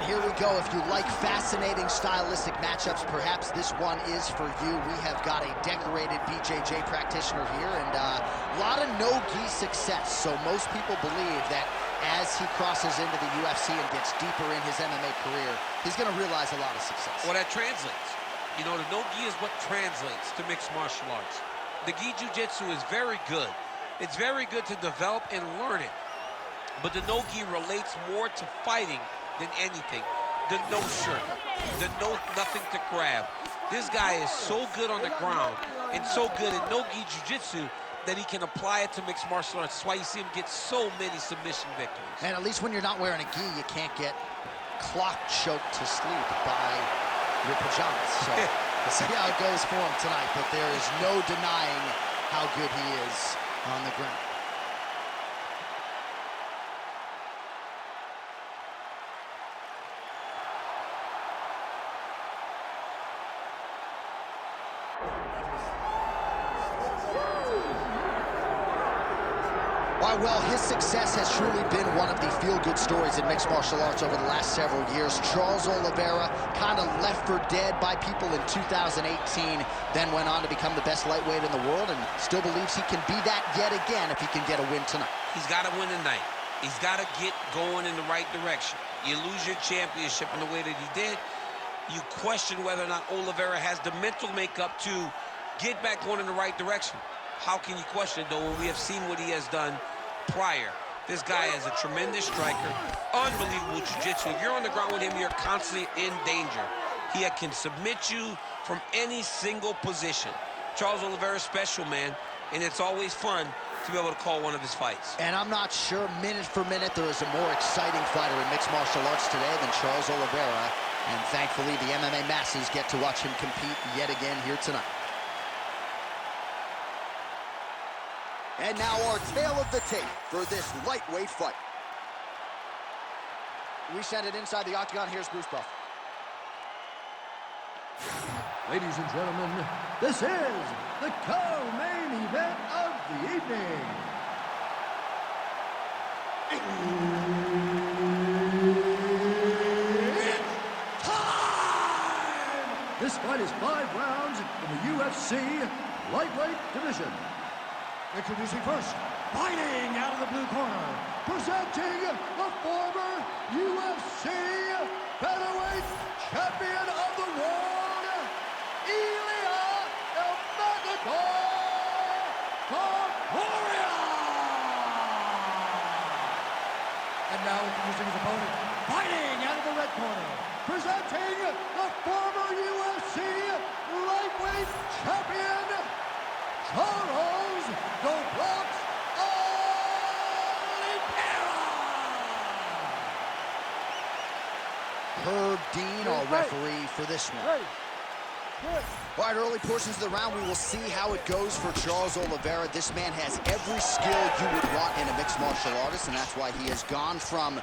here we go. If you like fascinating stylistic matchups, perhaps this one is for you. We have got a decorated BJJ practitioner here, and a lot of no-gi success. So most people believe that as he crosses into the UFC and gets deeper in his MMA career, he's going to realize a lot of success. Well, that translates. You know, the no-gi is what translates to mixed martial arts. The gi jiu-jitsu is very good. It's very good to develop and learn it. But the no-gi relates more to fighting than anything. The no shirt, the no nothing to grab. This guy is so good on the ground and so good at no-gi jiu-jitsu that he can apply it to mixed martial arts. That's why you see him get so many submission victories. And at least when you're not wearing a gi, you can't get clock choked to sleep by your pajamas. So we'll see how it goes for him tonight, but there is no denying how good he is on the ground. Well, his success has truly been one of the feel-good stories in mixed martial arts over the last several years. Charles Oliveira kind of left for dead by people in 2018, then went on to become the best lightweight in the world and still believes he can be that yet again if he can get a win tonight. He's got to win tonight. He's got to get going in the right direction. You lose your championship in the way that he did, you question whether or not Oliveira has the mental makeup to get back going in the right direction. How can you question it, though, when we have seen what he has done prior? This guy is a tremendous striker, unbelievable jiu-jitsu. If you're on the ground with him, you're constantly in danger. He can submit you from any single position. Charles Oliveira is special, man, and it's always fun to be able to call one of his fights. And I'm not sure minute for minute there is a more exciting fighter in mixed martial arts today than Charles Oliveira, and thankfully the MMA masses get to watch him compete yet again here tonight. And now our tale of the tape for this lightweight fight. We send it inside the octagon. Here's Bruce Buffer. Ladies and gentlemen, this is the co-main event of the evening. It's time! This fight is 5 rounds in the UFC lightweight division. Introducing first, fighting out of the blue corner, presenting the former UFC featherweight champion of the world, Ilia El Matador Topuria! And now introducing his opponent, fighting out of the red corner, presenting the former UFC lightweight champion, Charles "Doblox" Oliveira! Herb Dean, our referee for this one. All right, early portions of the round, we will see how it goes for Charles Oliveira. This man has every skill you would want in a mixed martial artist, and that's why he has gone from,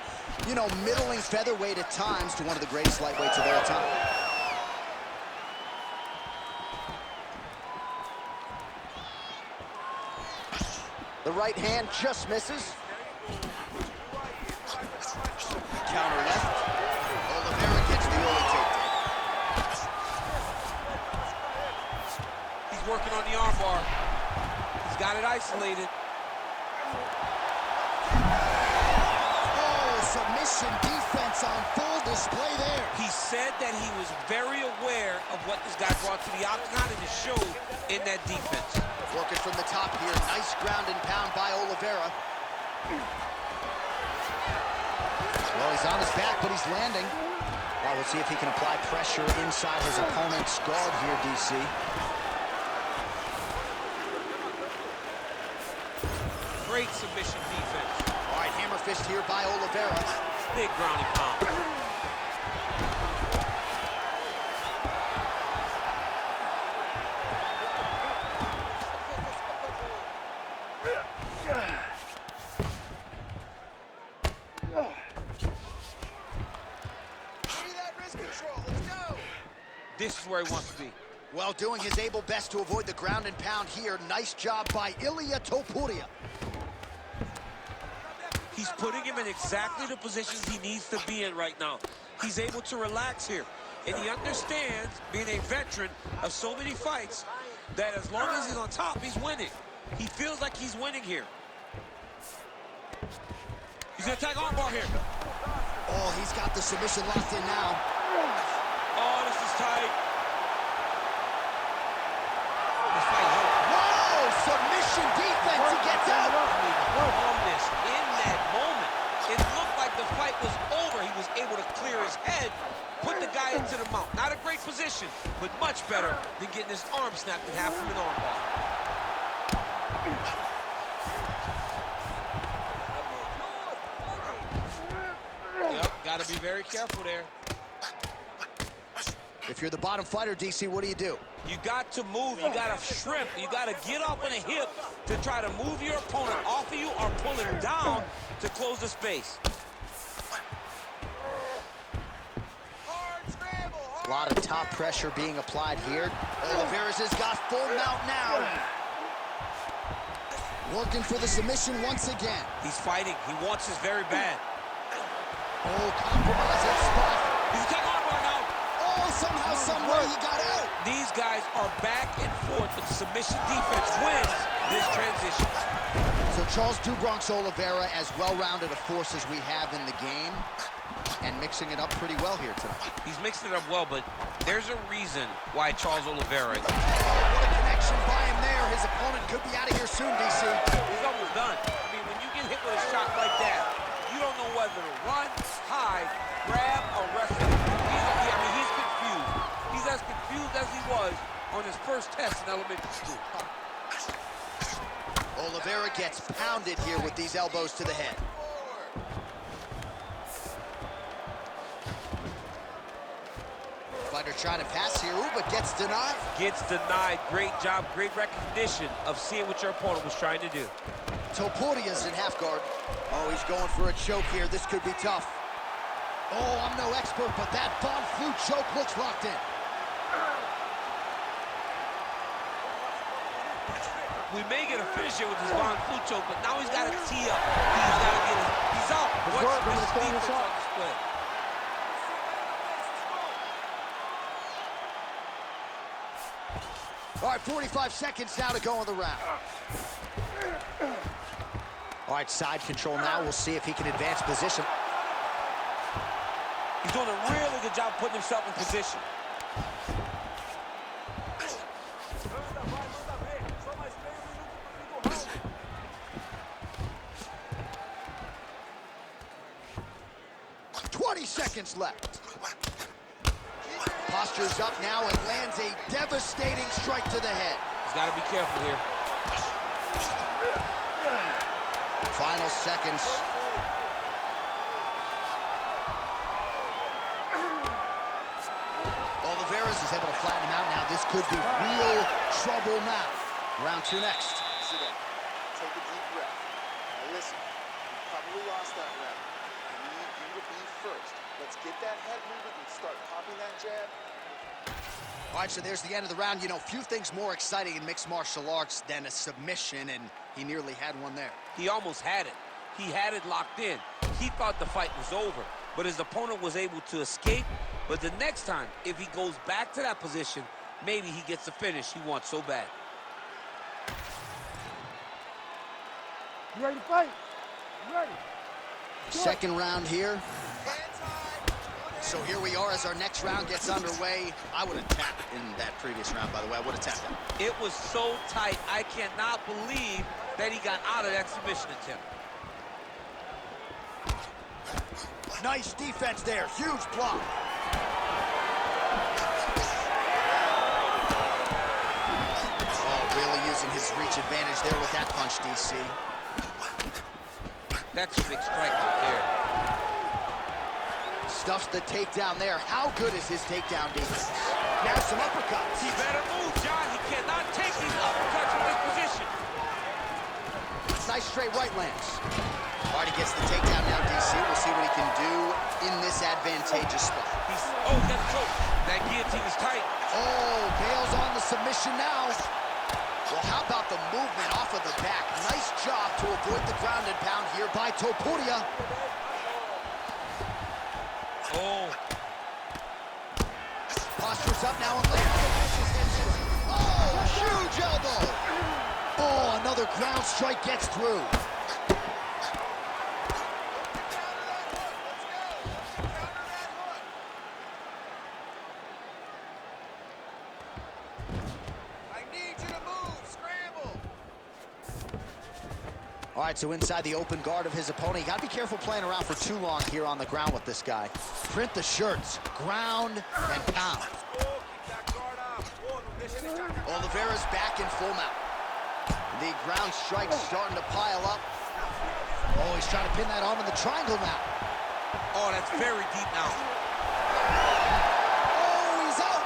you know, middling featherweight at times to one of the greatest lightweights of all time. The right hand just misses. Counter left. Oliveira gets the early takedown. He's working on the armbar. He's got it isolated. Oh, submission defense on full display there. He said that he was very aware of what this guy brought to the octagon, and it showed in that defense. Working from the top here. Nice ground and pound by Oliveira. Well, he's on his back, but he's landing. Well, we'll see if he can apply pressure inside his opponent's guard here, DC. Great submission defense. All right, hammer fist here by Oliveira. Big ground and pound. This is where he wants to be. Well, doing his able best to avoid the ground and pound here. Nice job by Ilia Topuria. He's putting him in exactly the positions he needs to be in right now. He's able to relax here. And he understands, being a veteran of so many fights, that as long as he's on top, he's winning. He feels like he's winning here. He's gonna attack armbar here. Oh, he's got the submission locked in now. Oh, this is tight. This fight hurt. Whoa, submission defense, he gets out. Calmness in that moment. It looked like the fight was over. He was able to clear his head, put the guy into the mount. Not a great position, but much better than getting his arm snapped in half from an armbar. Yep, gotta be very careful there. If you're the bottom fighter, DC, what do? You got to move, you got to shrimp, you got to get up on a hip to try to move your opponent off of you or pull him down to close the space. A lot of top pressure being applied here. Oliveira's has got full mount now. Working for the submission once again. He's fighting, he wants this very bad. Oh, compromising spot. He's taking armbar now. Oh, somehow, somewhere he got out. These guys are back and forth, but the submission defense wins this transition. So Charles "Do Bronx" Oliveira, as well-rounded a force as we have in the game, and mixing it up pretty well here tonight. He's mixing it up well, but there's a reason why Charles Oliveira. Oh, what a connection by him there. His opponent could be out of here soon, DC. He's almost done. I mean, when you get hit with a shot like that, you don't know whether to run, hide, grab, or wrestle. He's confused. He's as confused as he was on his first test in elementary school. Oliveira gets pounded here with these elbows to the head. Fighter trying to pass here, but gets denied. Gets denied. Great job, great recognition of seeing what your opponent was trying to do. Topuria's in half guard. Oh, he's going for a choke here. This could be tough. Oh, I'm no expert, but that Von Flue choke looks locked in. We may get a finish here with this Von Flue choke, but now he's got to tee up. He's got to get it. He's out. What's this defense on display? All right, 45 seconds now to go on the round. All right, side control now. We'll see if he can advance position. He's doing a really good job putting himself in position. Seconds left. Postures up now and lands a devastating strike to the head. He's got to be careful here. Final seconds. Oliveira is able to flatten him out now. This could be real trouble now. Round two next. Sit down. Take a deep breath. Now listen, you probably lost that round. I need you to be first. Let's get that head moving and start popping that jab. All right, so there's the end of the round. You know, few things more exciting in mixed martial arts than a submission, and he nearly had one there. He almost had it. He had it locked in. He thought the fight was over, but his opponent was able to escape. But the next time, if he goes back to that position, maybe he gets the finish he wants so bad. You ready to fight? You ready? Second round here. So here we are as our next round gets underway. I would have tapped in that previous round, by the way. I would have tapped him. It was so tight. I cannot believe that he got out of that submission attempt. Nice defense there. Huge block. Oh, really using his reach advantage there with that punch, DC. That's a big strike right there. Stuffs the takedown there. How good is his takedown defense? Now some uppercuts. He better move, John. He cannot take these uppercuts from this position. Nice straight right lands. All right, he gets the takedown now, DC. We'll see what he can do in this advantageous spot. He got the choke. That guillotine is tight. Oh, Bale's on the submission now. Well, how about the movement off of the back? Nice job to avoid the ground and pound here by Topuria. Oh, Postures up now and lands. Oh, huge elbow. Oh, another ground strike gets through. All right, so inside the open guard of his opponent. You gotta be careful playing around for too long here on the ground with this guy. Print the shirts, ground and pound. Oliveira's back in full mount. The ground strike's starting to pile up. Oh, he's trying to pin that arm in the triangle now. Oh, that's very deep now. Oh, he's out.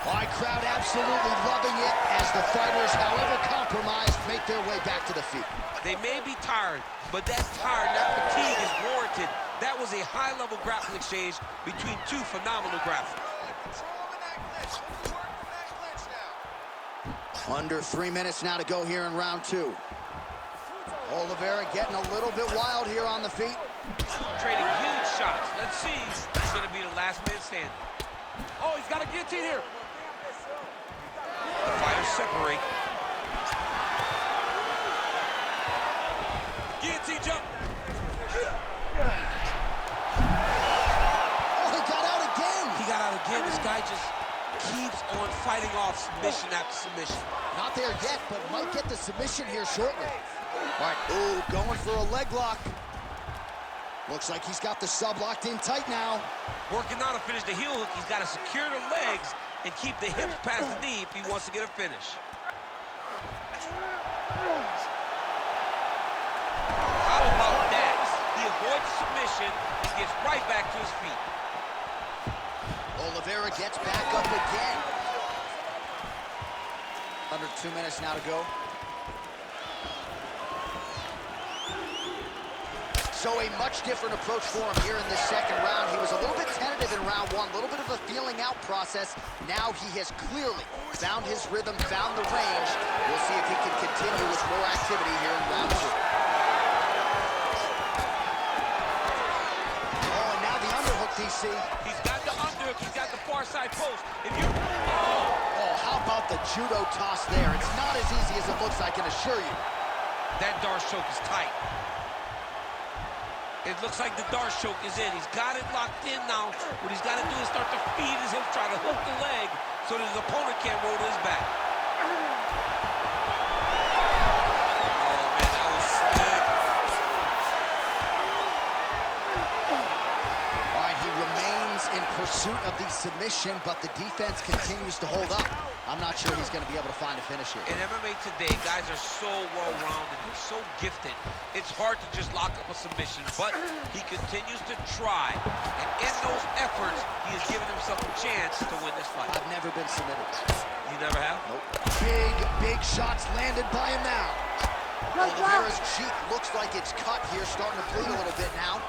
All right, crowd absolutely loving it as the fighters, however compromised, make their way back to the feet. They may be tired, but that tired, that fatigue is warranted. That was a high-level grappling exchange between two phenomenal grapplers. Under 3 minutes now to go here in round two. Oliveira getting a little bit wild here on the feet. Trading huge shots. Let's see who's going to be the last man standing. Oh, he's got a guillotine here. The fighters separate. Guillotine jump. Oh, he got out again. He got out again. This guy just keeps on fighting off submission after submission. Not there yet, but might get the submission here shortly. All right, ooh, going for a leg lock. Looks like he's got the sub locked in tight now. Working now to finish the heel hook. He's got to secure the legs and keep the hips past the knee if he wants to get a finish. How about that? He avoids submission and gets right back to his feet. Oliveira gets back up again. Under 2 minutes now to go. So a much different approach for him here in this second round. He was a little bit tentative in round one, a little bit of a feeling out process. Now he has clearly found his rhythm, found the range. We'll see if he can continue with more activity here in round two. Oh, and now the underhook, DC. He's got the underhook. He's got the far side post. If you... Oh, how about the judo toss there? It's not as easy as it looks, I can assure you. That Darce choke is tight. It looks like the Darce choke is in. He's got it locked in now. What he's got to do is start to feed his hips, try to hook the leg so that his opponent can't roll to his back. Oh, man, that was slick. All right, he remains in pursuit of the submission, but the defense continues to hold up. I'm not sure he's going to be able to find a finish here. In MMA today, guys are so well-rounded. They're so gifted. It's hard to just lock up a submission, but he continues to try. And in those efforts, he has given himself a chance to win this fight. I've never been submitted. You never have? Nope. Big shots landed by him now. Oliveira's cheek looks like it's cut here, starting to bleed a little bit now.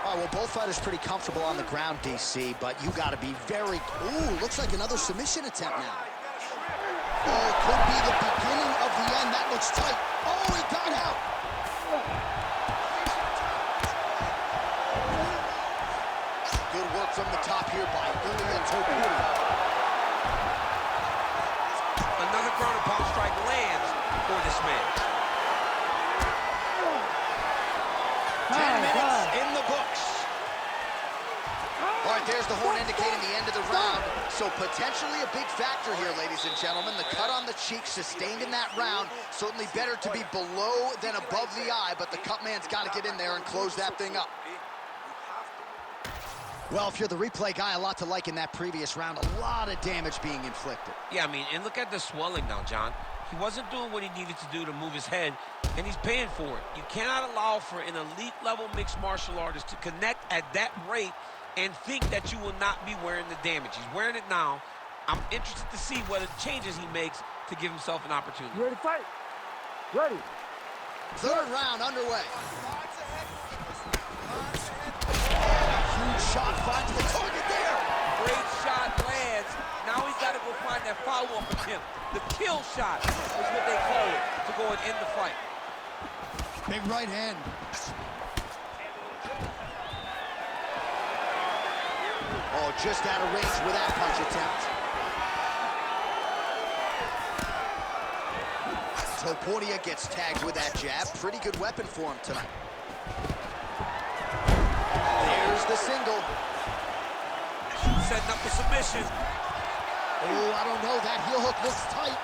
All right, well, both fighters pretty comfortable on the ground, DC, but you got to be very... Ooh, looks like another submission attempt now. Oh, could be the beginning of the end. That looks tight. Oh, he got out. Good work from the top here by Ilia Topuria. Another ground and pound strike lands for this man. 10 minutes in the books. All right, there's the horn indicating the end of the round. So potentially a big factor here, ladies and gentlemen. The cut on the cheek sustained in that round. Certainly better to be below than above the eye, but the cut man's got to get in there and close that thing up. Well, if you're the replay guy, a lot to like in that previous round. A lot of damage being inflicted. Yeah, I mean, and look at the swelling now, John. He wasn't doing what he needed to do to move his head, and he's paying for it. You cannot allow for an elite-level mixed martial artist to connect at that rate and think that you will not be wearing the damage. He's wearing it now. I'm interested to see what changes he makes to give himself an opportunity. You ready to fight? Ready. Third round underway. Huge shot finds the target there. Great shot lands. Now he's got to go find that follow-up attempt. The kill shot is what they call it to go and end the fight. Big right hand. Oh, just out of range with that punch attempt. Topuria gets tagged with that jab. Pretty good weapon for him tonight. There's the single. Setting up a submission. Oh, I don't know. That heel hook looks tight.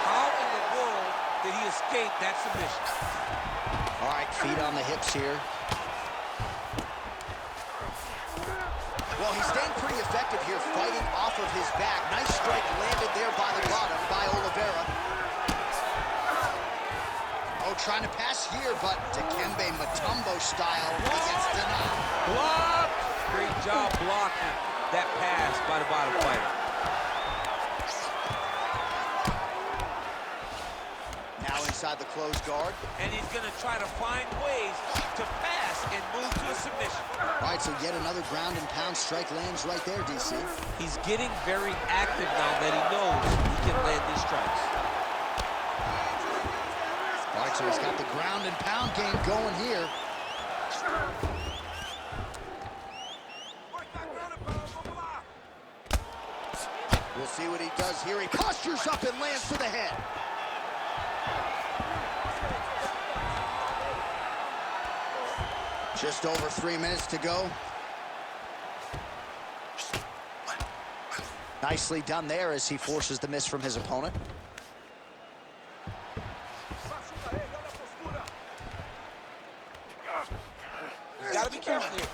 How in the world did he escape that submission? All right, feet on the hips here. Well, he's staying pretty effective here, fighting off of his back. Nice strike landed there by the bottom by Oliveira. Oh, trying to pass here, but Dikembe Mutombo style. He gets denied. Blocked! Great job blocking that pass by the bottom fighter. Now inside the closed guard. And he's going to try to find ways to pass and move to a submission. All right, so yet another ground and pound strike lands right there, DC. He's getting very active now that he knows he can land these strikes. All right, so he's got the ground and pound game going here. We'll see what he does here. He postures up and lands to the head. Just over 3 minutes to go. Nicely done there as he forces the miss from his opponent. He's got to be careful here.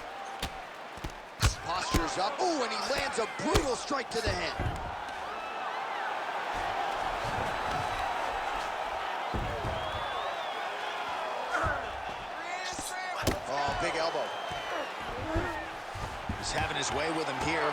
Postures up. Ooh, and he lands a brutal strike to the head. Oh, big elbow. He's having his way with him here.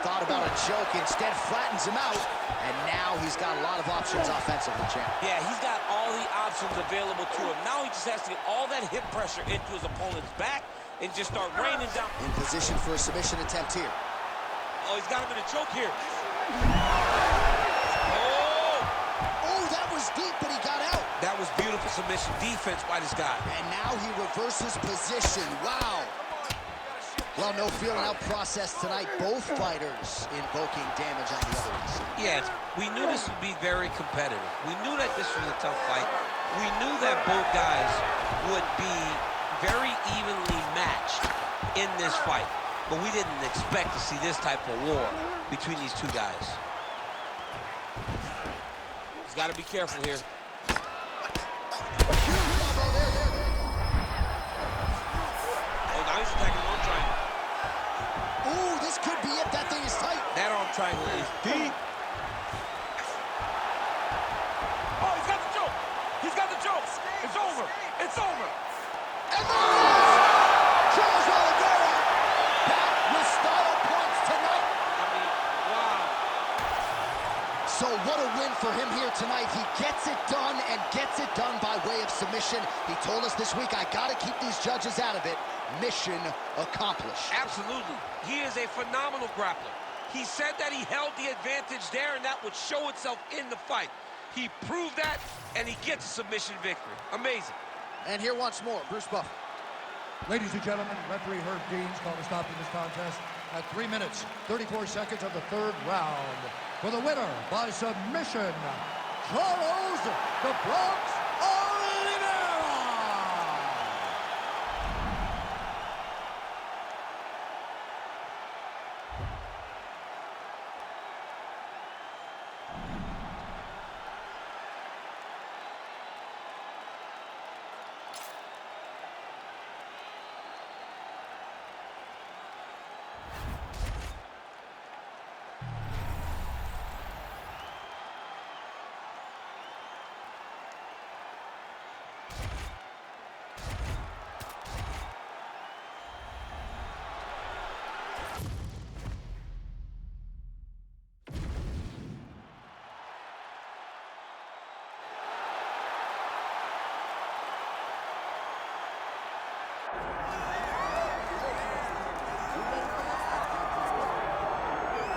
Thought about a choke, instead flattens him out. And now he's got a lot of options offensively, champ. Yeah, he's got all the options available to him. Now he just has to get all that hip pressure into his opponent's back and just start raining down. In position for a submission attempt here. Oh, he's got him in a choke here. Oh, that was deep, but he got out. That was beautiful submission defense by this guy. And now he reverses position. Wow. Well, no feeling out process tonight. Both fighters invoking damage on the other end. Yes, we knew this would be very competitive. We knew that this was a tough fight. We knew that both guys would be very evenly matched in this fight. But we didn't expect to see this type of war between these two guys. He's got to be careful here. Oh, now he's attacking the arm triangle. Ooh, this could be it. That thing is tight. That arm triangle is deep. Oh, he's got the choke. He's got the choke. It's over. It's over. And there it is! Charles Oliveira back with style points tonight. I mean, wow. So what a win for him here tonight. He gets it done and gets it done by way of submission. He told us this week, I got to keep these judges out of it. Mission accomplished. Absolutely. He is a phenomenal grappler. He said that he held the advantage there, and that would show itself in the fight. He proved that, and he gets a submission victory. Amazing. And here once more, Bruce Buffer. Ladies and gentlemen, referee Herb Dean's called a stop to this contest at 3 minutes, 34 seconds of the third round. For the winner by submission, Charles the Bronx Oliveira!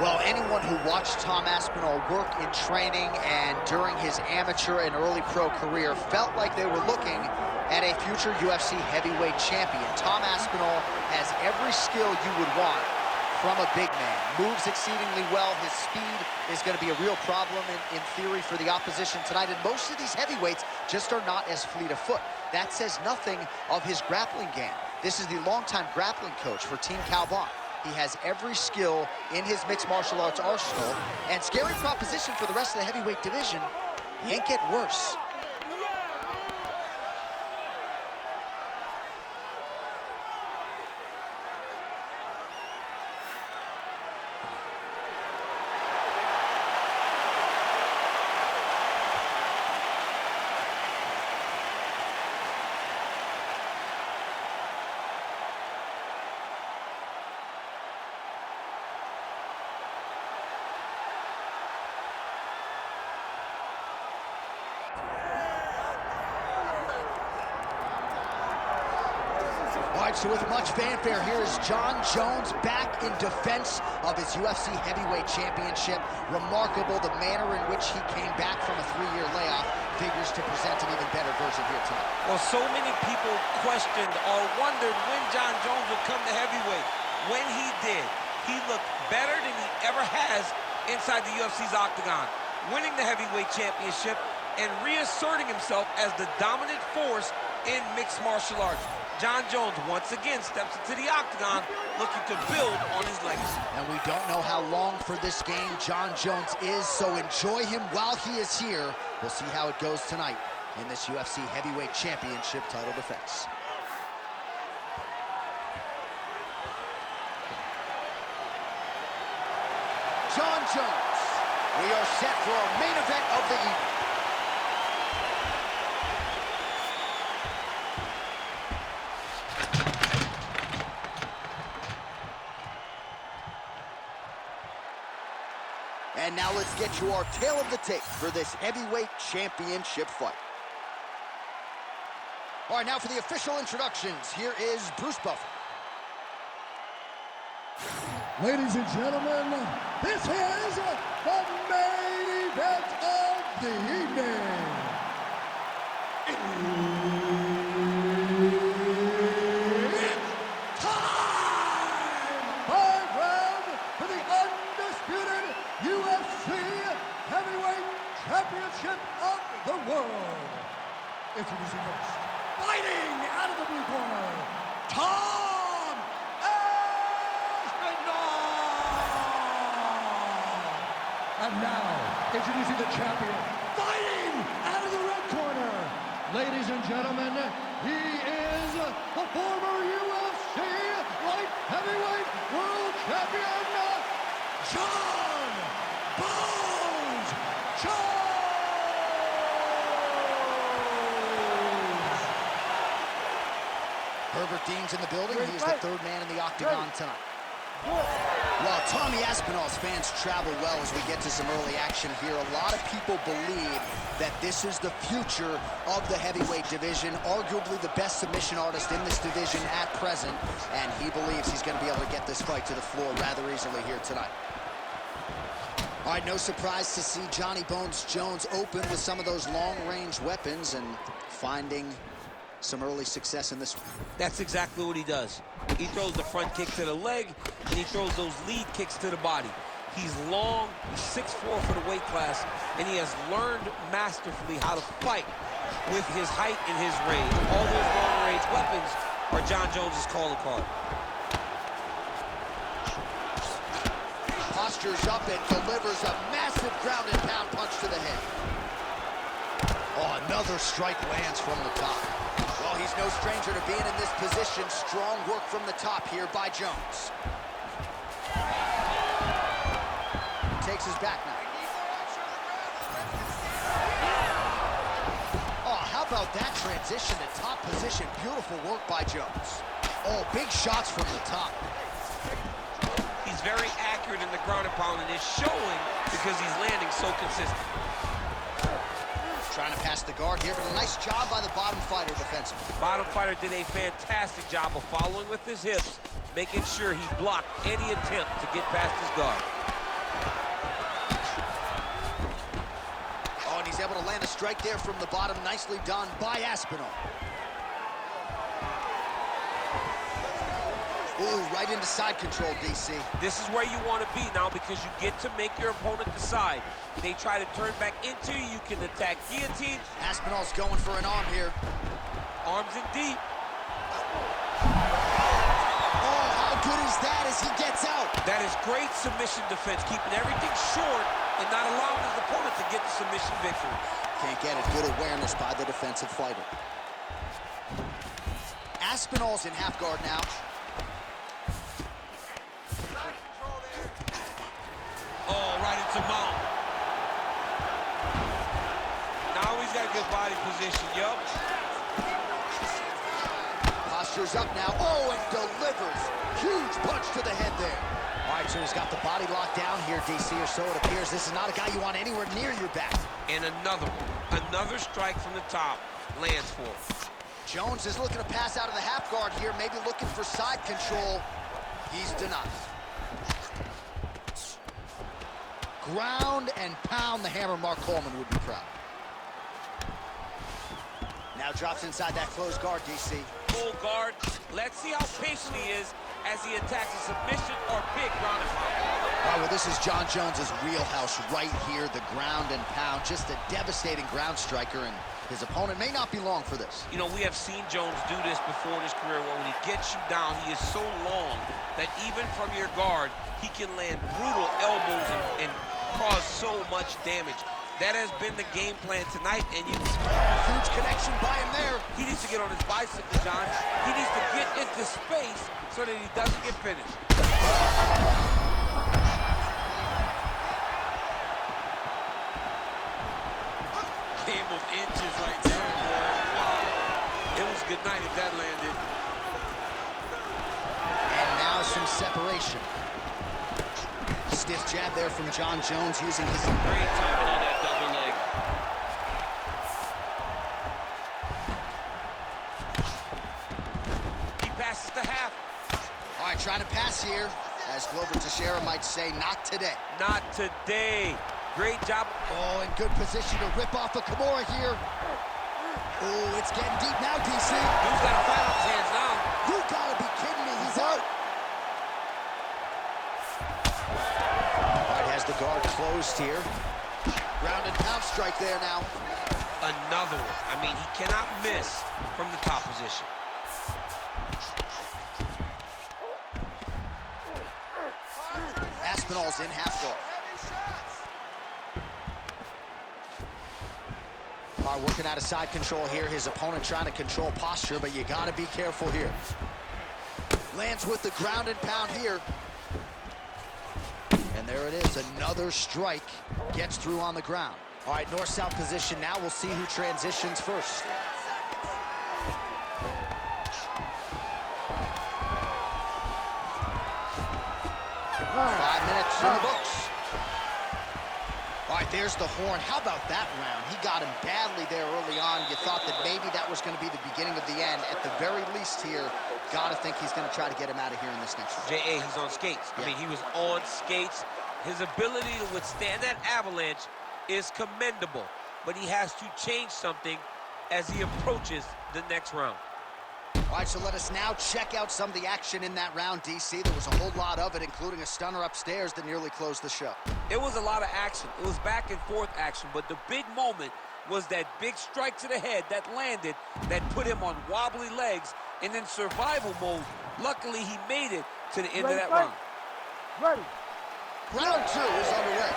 Well, anyone who watched Tom Aspinall work in training and during his amateur and early pro career felt like they were looking at a future UFC heavyweight champion. Tom Aspinall has every skill you would want from a big man. Moves exceedingly well. His speed is going to be a real problem in theory for the opposition tonight. And most of these heavyweights just are not as fleet of foot. That says nothing of his grappling game. This is the longtime grappling coach for Team Calvin. He has every skill in his mixed martial arts arsenal. And scary proposition for the rest of the heavyweight division. He ain't get worse. So with much fanfare, here is Jon Jones back in defense of his UFC heavyweight championship. Remarkable the manner in which he came back from a 3-year layoff figures to present an even better version here tonight. Well, so many people questioned or wondered when Jon Jones would come to heavyweight. When he did, he looked better than he ever has inside the UFC's octagon, winning the heavyweight championship and reasserting himself as the dominant force in mixed martial arts. Jon Jones once again steps into the octagon looking to build on his legacy. And we don't know how long for this game Jon Jones is, so enjoy him while he is here. We'll see how it goes tonight in this UFC Heavyweight Championship title defense. Jon Jones, we are set for our main event of the evening. And now let's get you our tale of the tape for this heavyweight championship fight. All right, now for the official introductions, here is Bruce Buffer. Ladies and gentlemen, this is the main event of the evening. It's time! 5 rounds for the undisputed UFC Heavyweight Championship of the world. Introducing first, fighting out of the blue corner, Tom Aspinall! And now, introducing the champion, fighting out of the red corner. Ladies and gentlemen, he is the former UFC light heavyweight world champion, Jon Bones Jones! Herbert Dean's in the building. He is the third man in the octagon tonight. While Tommy Aspinall's fans travel well as we get to some early action here, a lot of people believe that this is the future of the heavyweight division, arguably the best submission artist in this division at present, and he believes he's going to be able to get this fight to the floor rather easily here tonight. All right, no surprise to see Johnny Bones Jones open with some of those long-range weapons and finding some early success in this one. That's exactly what he does. He throws the front kick to the leg, and he throws those lead kicks to the body. He's long, 6'4" for the weight class, and he has learned masterfully how to fight with his height and his range. All those long-range weapons are Jon Jones's calling card. Postures up and delivers a massive ground and pound punch to the head. Oh, another strike lands from the top. Well, he's no stranger to being in this position. Strong work from the top here by Jones. Takes his back now. Oh, how about that transition to top position? Beautiful work by Jones. Oh, big shots from the top. He's very accurate in the ground and pound, and it's showing because he's landing so consistent. Trying to pass the guard here, but a nice job by the bottom fighter defensively. Bottom fighter did a fantastic job of following with his hips, making sure he blocked any attempt to get past his guard. Oh, and he's able to land a strike there from the bottom. Nicely done by Aspinall. Ooh, right into side control, DC. This is where you want to be now because you get to make your opponent decide. They try to turn back into you, you can attack guillotine. Aspinall's going for an arm here. Arms in deep. Oh, how good is that as he gets out? That is great submission defense, keeping everything short and not allowing his opponent to get the submission victory. Can't get it. Good awareness by the defensive fighter. Aspinall's in half guard now. Oh, right into mount. Now he's got a good body position, yup. Posture's up now. Oh, and delivers. Huge punch to the head there. All right, so he's got the body locked down here, DC, or so it appears. This is not a guy you want anywhere near your back. And another one. Another strike from the top. Lands for him. Jones is looking to pass out of the half guard here, maybe looking for side control. He's denied. Ground and pound, the hammer. Mark Coleman would be proud. Now drops inside that closed guard, DC. Full guard. Let's see how patient he is as he attacks a submission or big ground and pound. All right, well, this is Jon Jones's wheelhouse right here, the ground and pound. Just a devastating ground striker, and his opponent may not be long for this. You know, we have seen Jones do this before in his career, where when he gets you down, he is so long that even from your guard, he can land brutal elbows and cause so much damage. That has been the game plan tonight, and huge connection by him there. He needs to get on his bicycle, John. He needs to get into space so that he doesn't get finished. Game of inches right there, boy. Wow. It was good night if that landed. And now some separation. Stiff jab there from Jon Jones using his great timing on that double leg. He passes the half. All right, trying to pass here, as Glover Teixeira might say, not today. Not today. Great job. Oh, in good position to rip off a Kimura here. Oh, it's getting deep now, DC. Dude's got a fight on his hands now. You gotta be kidding me, he's out. The guard closed here. Ground and pound strike there now. Another one. I mean, he cannot miss from the top position. Aspinall's in half guard. All right, working out of side control here. His opponent trying to control posture, but you got to be careful here. Lands with the ground and pound here. And there it is, another strike, gets through on the ground. All right, north-south position now. We'll see who transitions first. 5 minutes in the books. All right, there's the horn. How about that round? He got him badly there early on. You thought that maybe that was going to be the beginning of the end. At the very least here, got to think he's going to try to get him out of here in this next round. J.A., he's on skates. Yeah. I mean, he was on skates. His ability to withstand that avalanche is commendable, but he has to change something as he approaches the next round. All right, so let us now check out some of the action in that round, DC. There was a whole lot of it, including a stunner upstairs that nearly closed the show. It was a lot of action. It was back and forth action, but the big moment was that big strike to the head that landed, that put him on wobbly legs, and in survival mode, luckily he made it to the end of that round. Ready. Round 2 is underway.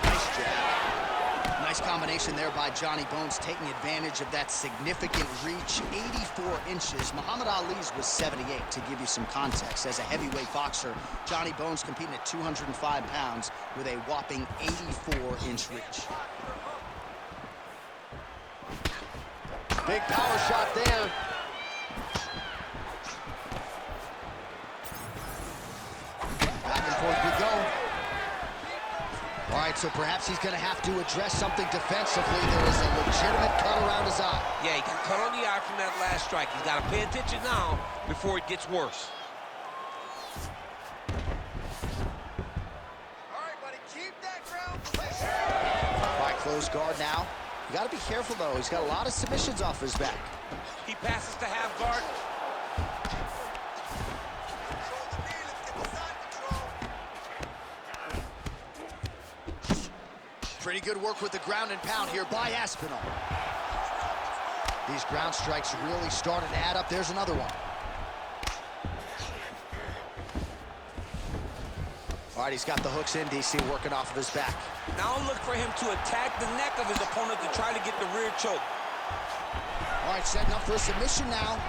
Nice jab. Nice combination there by Johnny Bones, taking advantage of that significant reach. 84 inches. Muhammad Ali's was 78, to give you some context. As a heavyweight boxer, Johnny Bones competing at 205 pounds with a whopping 84-inch reach. Big power shot there. Back and forth we go. All right, so perhaps he's going to have to address something defensively. There is a legitimate cut around his eye. Yeah, he got cut on the eye from that last strike. He's got to pay attention now before it gets worse. close guard now. You got to be careful, though. He's got a lot of submissions off his back. He passes to half guard. Pretty good work with the ground and pound here by Aspinall. These ground strikes really starting to add up. There's another one. All right, he's got the hooks in, DC, working off of his back. Now look for him to attack the neck of his opponent to try to get the rear choke. All right, setting up for a submission now.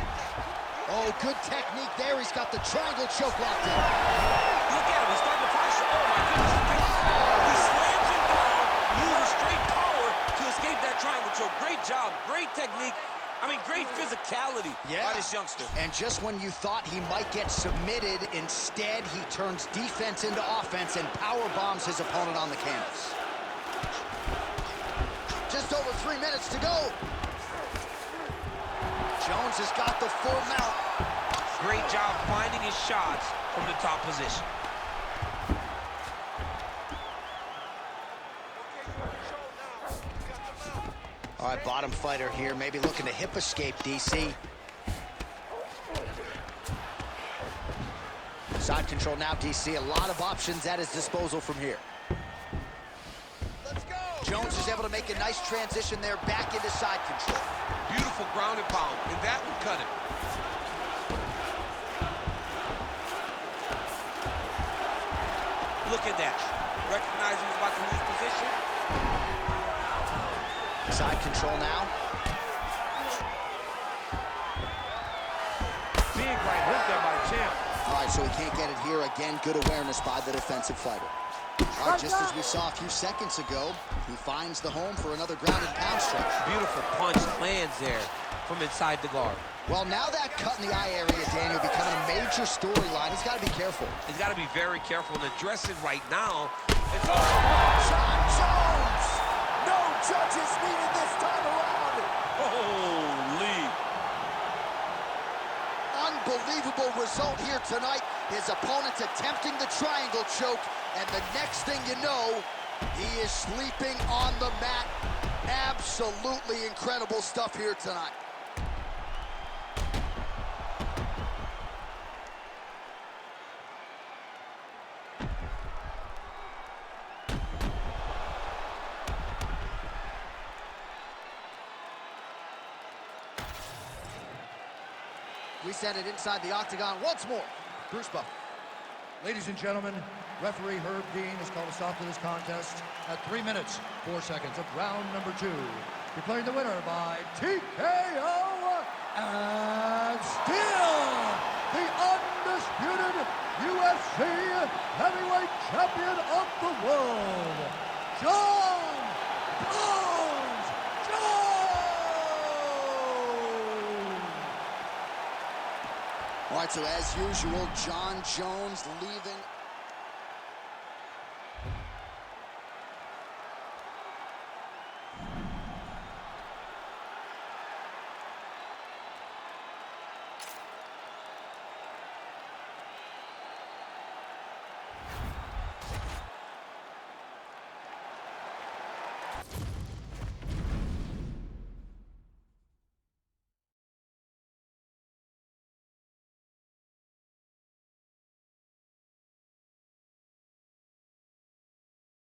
Oh, good technique there. He's got the triangle choke locked in. Look at him, he's starting to posture. Oh my goodness. He slams him down, uses straight power to escape that triangle choke. Great job, great technique. I mean, great physicality by this youngster. And just when you thought he might get submitted, instead he turns defense into offense and power bombs his opponent on the canvas. Just over 3 minutes to go. Jones has got the full mount. Great job finding his shots from the top position. All right, bottom fighter here, maybe looking to hip escape, DC. Side control now, DC. A lot of options at his disposal from here. Let's go. Jones is able to make a nice transition there back into side control. Beautiful ground and pound, and that would cut him. Look at that. Recognizing he's about to lose position. Side control now. Big right hook there by the champ. All right, so he can't get it here. Again, good awareness by the defensive fighter. All right, just as we saw a few seconds ago, he finds the home for another ground and pound strike. Beautiful punch lands there from inside the guard. Well, now that cut in the eye area, Daniel, becoming a major storyline. He's got to be careful. He's got to be very careful and address it right now. It's Jon Jones! No judges needed this time around. holy. Unbelievable result here tonight. His opponent's attempting the triangle choke, and the next thing you know, he is sleeping on the mat. Absolutely incredible stuff here tonight. We send it inside the octagon once more. Bruce Buffer. Ladies and gentlemen, referee Herb Dean has called a stop to this contest at 3 minutes, 4 seconds of round number 2. Declaring the winner by TKO and still the undisputed UFC heavyweight champion of the world, Jon Bones Jones! All right, so as usual, Jon Jones leaving